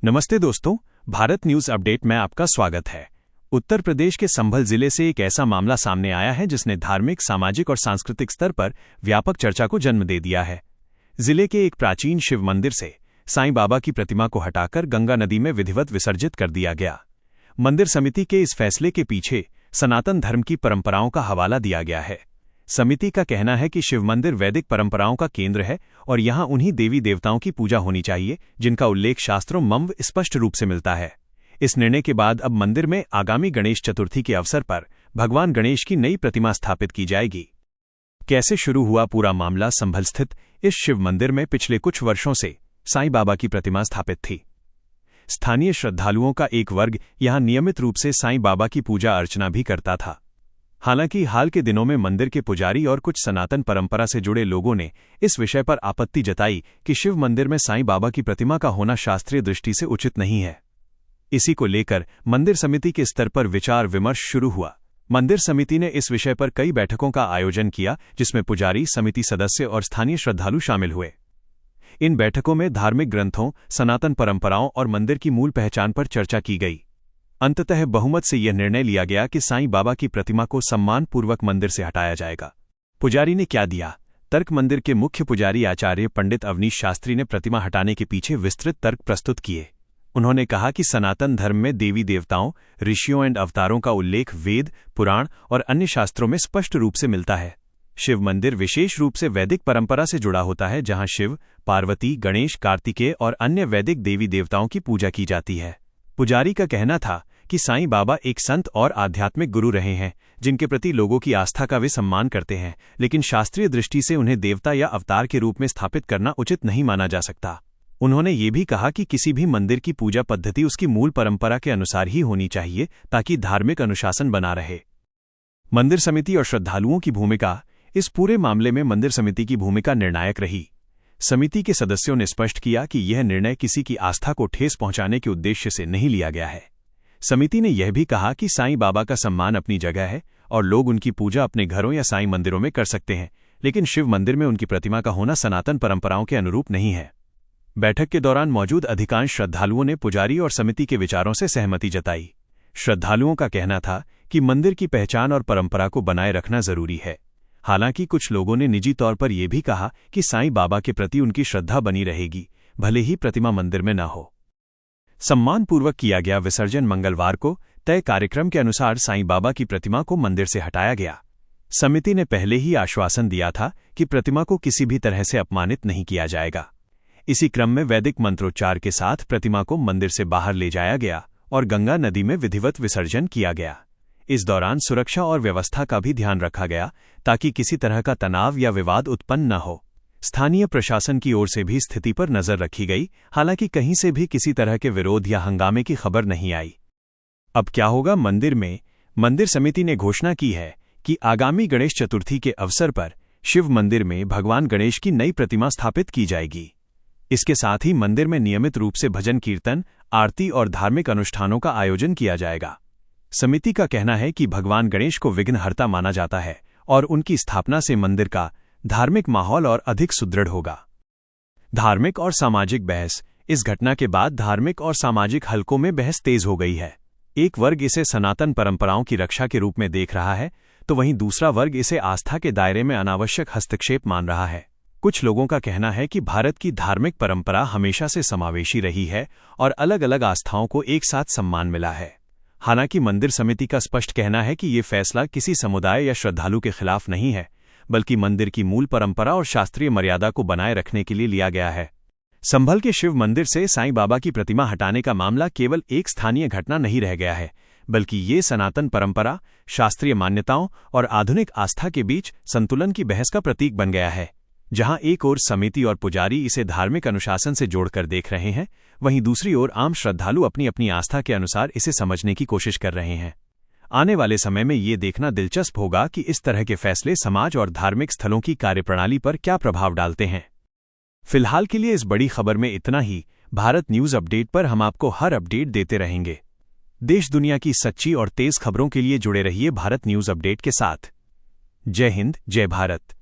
नमस्ते दोस्तों, Bharat news update में आपका स्वागत है। उत्तर प्रदेश के संभल जिले से एक ऐसा मामला सामने आया है जिसने धार्मिक, सामाजिक और सांस्कृतिक स्तर पर व्यापक चर्चा को जन्म दे दिया है। जिले के एक प्राचीन शिव मंदिर से साईं बाबा की प्रतिमा को हटाकर गंगा नदी में विधिवत विसर्जित कर दिया गया। मंदिर समिति के इस फैसले के पीछे सनातन धर्म की परंपराओं का हवाला दिया गया है। समिति का कहना है कि शिव मंदिर वैदिक परंपराओं का केंद्र है और यहां उन्हीं देवी देवताओं की पूजा होनी चाहिए जिनका उल्लेख शास्त्रों में स्पष्ट रूप से मिलता है। इस निर्णय के बाद अब मंदिर में आगामी गणेश चतुर्थी के अवसर पर भगवान गणेश की नई प्रतिमा स्थापित की जाएगी। कैसे शुरू हुआ पूरा मामला? संभल स्थित इस शिव मंदिर में पिछले कुछ वर्षों से साईं बाबा की प्रतिमा स्थापित थी। स्थानीय श्रद्धालुओं का एक वर्ग यहां नियमित रूप से साईं बाबा की पूजा अर्चना भी करता था। हालांकि हाल के दिनों में मंदिर के पुजारी और कुछ सनातन परंपरा से जुड़े लोगों ने इस विषय पर आपत्ति जताई कि शिव मंदिर में साईं बाबा की प्रतिमा का होना शास्त्रीय दृष्टि से उचित नहीं है। इसी को लेकर मंदिर समिति के स्तर पर विचार विमर्श शुरू हुआ। मंदिर समिति ने इस विषय पर कई बैठकों का आयोजन किया जिसमें पुजारी, समिति सदस्य और स्थानीय श्रद्धालु शामिल हुए। इन बैठकों में धार्मिक ग्रंथों, सनातन परंपराओं और मंदिर की मूल पहचान पर चर्चा की गई। अंततः बहुमत से यह निर्णय लिया गया कि साईं बाबा की प्रतिमा को सम्मानपूर्वक मंदिर से हटाया जाएगा। पुजारी ने क्या दिया तर्क? मंदिर के मुख्य पुजारी आचार्य पंडित अवनीश शास्त्री ने प्रतिमा हटाने के पीछे विस्तृत तर्क प्रस्तुत किए। उन्होंने कहा कि सनातन धर्म में देवी देवताओं, ऋषियों और अवतारों का उल्लेख वेद, पुराण और अन्य शास्त्रों में स्पष्ट रूप से मिलता है। शिव मंदिर विशेष रूप से वैदिक परंपरा से जुड़ा होता है, जहां शिव, पार्वती, गणेश, कार्तिकेय और अन्य वैदिक देवी देवताओं की पूजा की जाती है। पुजारी का कहना था कि साईं बाबा एक संत और आध्यात्मिक गुरु रहे हैं जिनके प्रति लोगों की आस्था का वे सम्मान करते हैं, लेकिन शास्त्रीय दृष्टि से उन्हें देवता या अवतार के रूप में स्थापित करना उचित नहीं माना जा सकता। उन्होंने ये भी कहा कि किसी भी मंदिर की पूजा पद्धति उसकी मूल परंपरा के अनुसार ही होनी चाहिए ताकि धार्मिक अनुशासन बना रहे। मंदिर समिति और श्रद्धालुओं की भूमिका? इस पूरे मामले में मंदिर समिति की भूमिका निर्णायक रही। समिति के सदस्यों ने स्पष्ट किया कि यह निर्णय किसी की आस्था को ठेस पहुंचाने के उद्देश्य से नहीं लिया गया है। समिति ने यह भी कहा कि साईं बाबा का सम्मान अपनी जगह है और लोग उनकी पूजा अपने घरों या साईं मंदिरों में कर सकते हैं, लेकिन शिव मंदिर में उनकी प्रतिमा का होना सनातन परंपराओं के अनुरूप नहीं है। बैठक के दौरान मौजूद अधिकांश श्रद्धालुओं ने पुजारी और समिति के विचारों से सहमति जताई। श्रद्धालुओं का कहना था कि मंदिर की पहचान और परंपरा को बनाए रखना जरूरी है। हालांकि कुछ लोगों ने निजी तौर पर यह भी कहा कि साईं बाबा के प्रति उनकी श्रद्धा बनी रहेगी, भले ही प्रतिमा मंदिर में न हो। सम्मानपूर्वक किया गया विसर्जन। मंगलवार को तय कार्यक्रम के अनुसार साईं बाबा की प्रतिमा को मंदिर से हटाया गया। समिति ने पहले ही आश्वासन दिया था कि प्रतिमा को किसी भी तरह से अपमानित नहीं किया जाएगा। इसी क्रम में वैदिक मंत्रोच्चार के साथ प्रतिमा को मंदिर से बाहर ले जाया गया और गंगा नदी में विधिवत विसर्जन किया गया। इस दौरान सुरक्षा और व्यवस्था का भी ध्यान रखा गया ताकि किसी तरह का तनाव या विवाद उत्पन्न न हो। स्थानीय प्रशासन की ओर से भी स्थिति पर नजर रखी गई, हालांकि कहीं से भी किसी तरह के विरोध या हंगामे की खबर नहीं आई। अब क्या होगा मंदिर में? मंदिर समिति ने घोषणा की है कि आगामी गणेश चतुर्थी के अवसर पर शिव मंदिर में भगवान गणेश की नई प्रतिमा स्थापित की जाएगी। इसके साथ ही मंदिर में नियमित रूप से भजन कीर्तन, आरती और धार्मिक अनुष्ठानों का आयोजन किया जाएगा। समिति का कहना है कि भगवान गणेश को विघ्नहर्ता माना जाता है और उनकी स्थापना से मंदिर का धार्मिक माहौल और अधिक सुदृढ़ होगा। धार्मिक और सामाजिक बहस? इस घटना के बाद धार्मिक और सामाजिक हलकों में बहस तेज हो गई है। एक वर्ग इसे सनातन परंपराओं की रक्षा के रूप में देख रहा है, तो वहीं दूसरा वर्ग इसे आस्था के दायरे में अनावश्यक हस्तक्षेप मान रहा है। कुछ लोगों का कहना है कि भारत की धार्मिक परंपरा हमेशा से समावेशी रही है और अलग अलग आस्थाओं को एक साथ सम्मान मिला है। हालांकि मंदिर समिति का स्पष्ट कहना है कि ये फैसला किसी समुदाय या श्रद्धालु के खिलाफ नहीं है, बल्कि मंदिर की मूल परंपरा और शास्त्रीय मर्यादा को बनाए रखने के लिए लिया गया है। संभल के शिव मंदिर से साईं बाबा की प्रतिमा हटाने का मामला केवल एक स्थानीय घटना नहीं रह गया है, बल्कि ये सनातन परंपरा, शास्त्रीय मान्यताओं और आधुनिक आस्था के बीच संतुलन की बहस का प्रतीक बन गया है। जहां एक ओर समिति और पुजारी इसे धार्मिक अनुशासन से जोड़कर देख रहे हैं, वहीं दूसरी ओर आम श्रद्धालु अपनी अपनी आस्था के अनुसार इसे समझने की कोशिश कर रहे हैं। आने वाले समय में ये देखना दिलचस्प होगा कि इस तरह के फैसले समाज और धार्मिक स्थलों की कार्यप्रणाली पर क्या प्रभाव डालते हैं। फिलहाल के लिए इस बड़ी खबर में इतना ही। भारत न्यूज अपडेट पर हम आपको हर अपडेट देते रहेंगे। देश दुनिया की सच्ची और तेज खबरों के लिए जुड़े रहिए भारत न्यूज अपडेट के साथ। जय हिंद, जय भारत।